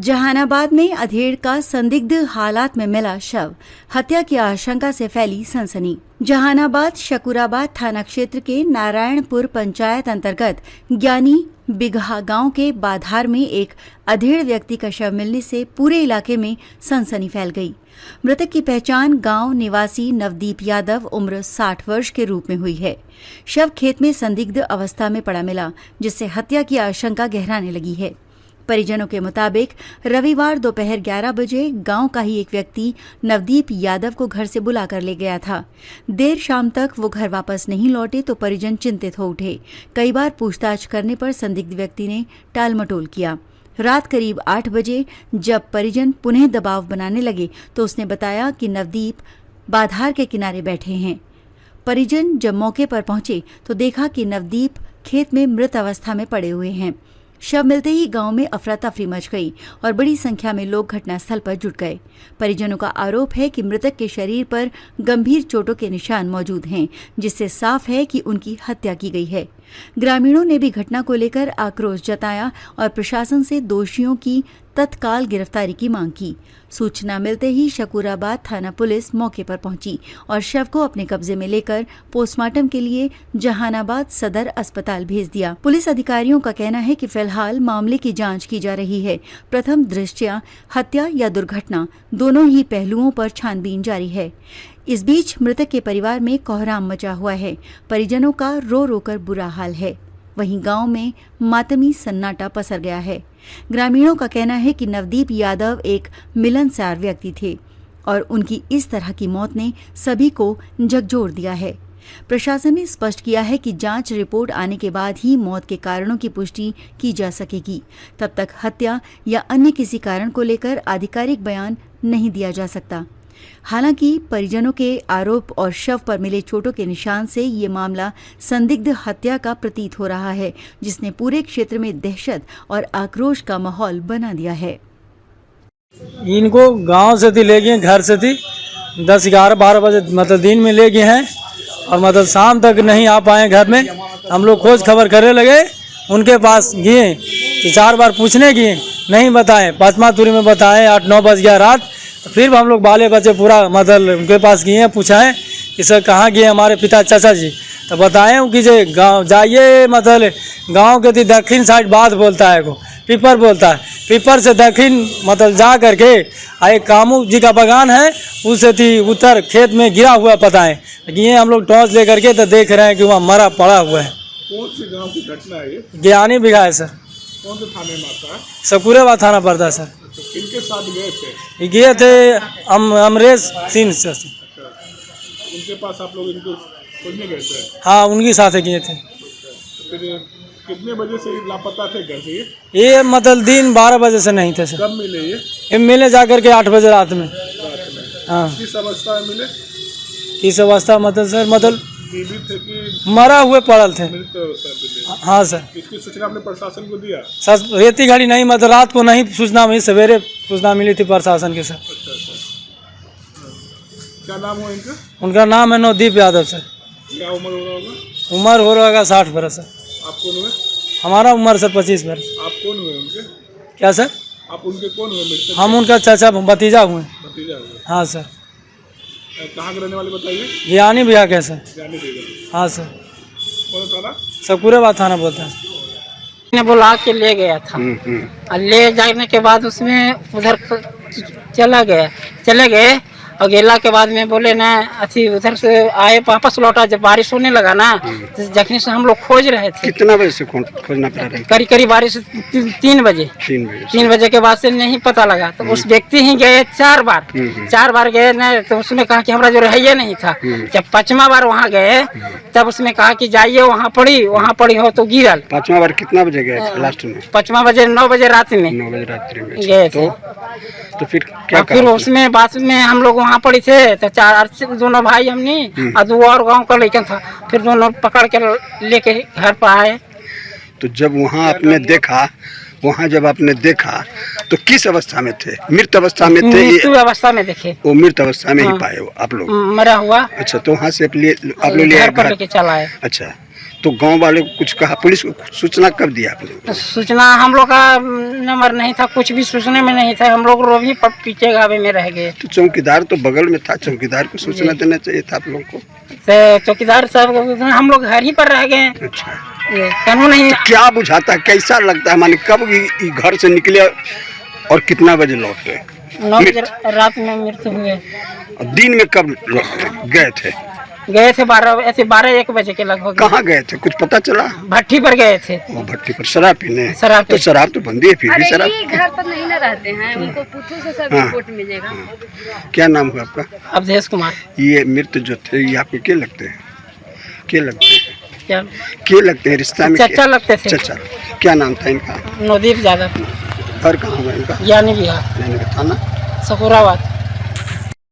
जहानाबाद में अधेड़ का संदिग्ध हालात में मिला शव, हत्या की आशंका से फैली सनसनी। जहानाबाद शकूराबाद थाना क्षेत्र के नारायणपुर पंचायत अंतर्गत ज्ञानी बिगहा गांव के बाधार में एक अधेड़ व्यक्ति का शव मिलने से पूरे इलाके में सनसनी फैल गई। मृतक की पहचान गांव निवासी नवदीप यादव उम्र 60 वर्ष के रूप में हुई है। शव खेत में संदिग्ध अवस्था में पड़ा मिला, जिससे हत्या की आशंका गहराने लगी है। परिजनों के मुताबिक रविवार दोपहर 11 बजे गांव का ही एक व्यक्ति नवदीप यादव को घर से बुलाकर ले गया था। देर शाम तक वो घर वापस नहीं लौटे तो परिजन चिंतित हो उठे। कई बार पूछताछ करने पर संदिग्ध व्यक्ति ने टालमटोल किया। रात करीब 8 बजे जब परिजन पुनः दबाव बनाने लगे तो उसने बताया कि नवदीप बाधार के किनारे बैठे हैं। परिजन जब मौके पर पहुंचे तो देखा कि नवदीप खेत में मृत अवस्था में पड़े हुए हैं। शव मिलते ही गांव में अफरा तफरी मच गई और बड़ी संख्या में लोग घटनास्थल पर जुट गए। परिजनों का आरोप है कि मृतक के शरीर पर गंभीर चोटों के निशान मौजूद हैं, जिससे साफ है कि उनकी हत्या की गई है। ग्रामीणों ने भी घटना को लेकर आक्रोश जताया और प्रशासन से दोषियों की तत्काल गिरफ्तारी की मांग की। सूचना मिलते ही शकूराबाद थाना पुलिस मौके पर पहुंची और शव को अपने कब्जे में लेकर पोस्टमार्टम के लिए जहानाबाद सदर अस्पताल भेज दिया। पुलिस अधिकारियों का कहना है कि फिलहाल मामले की जांच की जा रही है। प्रथम दृष्टया हत्या या दुर्घटना, दोनों ही पहलुओं पर छानबीन जारी है। इस बीच मृतक के परिवार में कोहराम मचा हुआ है। परिजनों का रो रो कर बुरा हाल है। वहीं गांव में मातमी सन्नाटा पसर गया है। ग्रामीणों का कहना है कि नवदीप यादव एक मिलनसार व्यक्ति थे और उनकी इस तरह की मौत ने सभी को झकझोर दिया है। प्रशासन ने स्पष्ट किया है कि जांच रिपोर्ट आने के बाद ही मौत के कारणों की पुष्टि की जा सकेगी। तब तक हत्या या अन्य किसी कारण को लेकर आधिकारिक बयान नहीं दिया जा सकता। हालांकि परिजनों के आरोप और शव पर मिले चोटों के निशान से ये मामला संदिग्ध हत्या का प्रतीत हो रहा है, जिसने पूरे क्षेत्र में दहशत और आक्रोश का माहौल बना दिया है। इनको गांव से थी ले गए, घर से थी 10, 11, 12 बजे मतलब दिन में ले गए हैं और मतलब शाम तक नहीं आ पाए घर में। हम लोग खोज खबर करने लगे, उनके पास गए कि 4 बार पूछने गए, नहीं बताए। 5वां तुरी में बताए 8-9 बज गया रात। तो फिर हम लोग बाले बच्चे पूरा मतलब उनके पास गए, पूछाएं कि सर कहाँ गए हमारे पिता चाचा जी। तो बताएं कि जे गाँव जाइए, मतलब गांव के थी दक्षिण साइड बात बोलता है, को पीपर बोलता है, पीपर से दक्षिण मतलब जा करके एक कामू जी का बगान है, उससे थी उत्तर खेत में गिरा हुआ पता है। ये हम लोग टॉर्च ले करके तो देख रहे हैं कि वहाँ मरा पड़ा हुआ है। कौन से गांव की घटना है ये? ज्ञानी बिघा है सर। कौन से थाने में आता है? शकूराबाद थाना पड़ता है सर। तो किनके साथ गए थे? गए थे अमरेश सिंह से। उनके पास आप लोग इनको खोजने गए थे? हाँ, उनके साथ गए थे। तो फिर कितने बजे से लापता थे घर से? ये मतलब दिन 12 बजे से नहीं थे सर। कब मिले ये मिले जाकर के 8 बजे रात में। हाँ। किस अवस्था में मिले? किस अवस्था मतलब सर, मतलब जीवित थे कि मरा हुए पड़ल थे? मृत अवस्था में मिले? हाँ सर। इसकी सूचना आपने प्रशासन को दिया? सर रेती घड़ी नहीं, मतलब रात को नहीं सूचना मिली, सवेरे सूचना मिली थी प्रशासन के सर। अच्छा अच्छा। क्या नाम हुआ इनका? उनका नाम है नवदीप यादव सर। क्या उम्र हो रहा होगा? उम्र हो रहा होगा 60 बरस सर। आप कौन हुए? हमारा उम्र सर 25 बरस। आप कौन हुए उनके? क्या सर? आप उनके कौन हुए? मृतक हम उनका चाचा भतीजा हुए। भतीजा हुए? हाँ सर। कहाँ के रहने वाले बताइए? ज्ञानी बिघा के सर। जाने देगा। हाँ सर। कौन थाना? शकूराबाद थाना बोलता है। ने बुला के ले गया था और ले जाने के बाद उसमें उधर चले गए और गेला के बाद में बोले ना अथी उधर से आए, वापस लौटा। जब बारिश होने लगा ना तो जखनी से हम लोग खोज रहे थे। कितना बजे से खोजना पड़ा रहा? करीब बारिश 3 बजे। 3 बजे के बाद से नहीं पता लगा। तो उस व्यक्ति ही गए 4 बार गए ना, तो उसने कहा कि हमारा जो रहिए नहीं था। जब 5वां बार वहाँ गए तब उसने कहा कि जाइए वहाँ पड़ी हो तो गिरल। 5वां बार कितना बजे गए थे लास्ट में? 5वां बजे 9 बजे रात में 9 बजे रात्रि में गए थे। तो फिर क्या फिर उसमें बाद में हम लोग वहाँ पड़ी थे तो 4 दोनों भाई हमने और 2 और गांव का लड़का था। फिर दोनों पकड़ के लेके घर पर आए। तो जब वहाँ आपने देखा, जब आपने देखा तो किस अवस्था में थे? मृत अवस्था में थे? मृत्यु अवस्था में देखे। वो मृत अवस्था में ही पाए हो आप लोग? मरा हुआ। अच्छा, तो वहाँ से आप लोग घर पर लेके चला आए। अच्छा, तो गांव वाले को कुछ कहा, पुलिस को सूचना कब दिया आपने? तो सूचना हम लोग का नंबर नहीं था, कुछ भी सूचना में नहीं था, हम लोग रोभी पर पीछे गावे में रह गए। तो चौकीदार तो बगल में था, चौकीदार को सूचना देना चाहिए था आप लोग को। तो चौकीदार साहब हम लोग घर ही पर रह गए। अच्छा, ये कानून नहीं। क्या बुझाता है, कैसा लगता है, माने कब ये घर से निकले और कितना बजे लौट गए? 9 बजे रात में मृत्यु हुए। और दिन में कब गए थे? गए थे 12-1 बजे के लगभग। कहाँ गए थे, कुछ पता चला? भट्टी पर गए थे। वो भट्टी पर शराब पीने। शराब तो शराब तो बंदी है, फिर भी शराब। घर पर नहीं ना रहते हैं, उनको पुथू से सब हाँ। रिपोर्ट मिलेगा। क्या नाम है आपका? अवधेश कुमार। ये मृत जो थे ये आपको क्या लगते हैं? क्या लगते हैं? क्या क्या लगते हैं रिश्ता में? चचा लगते थे। चचा। क्या नाम था इनका? नवदीप यादव। घर कहाँ हुआ इनका? ज्ञानी विहार, थाना सकुराबाद।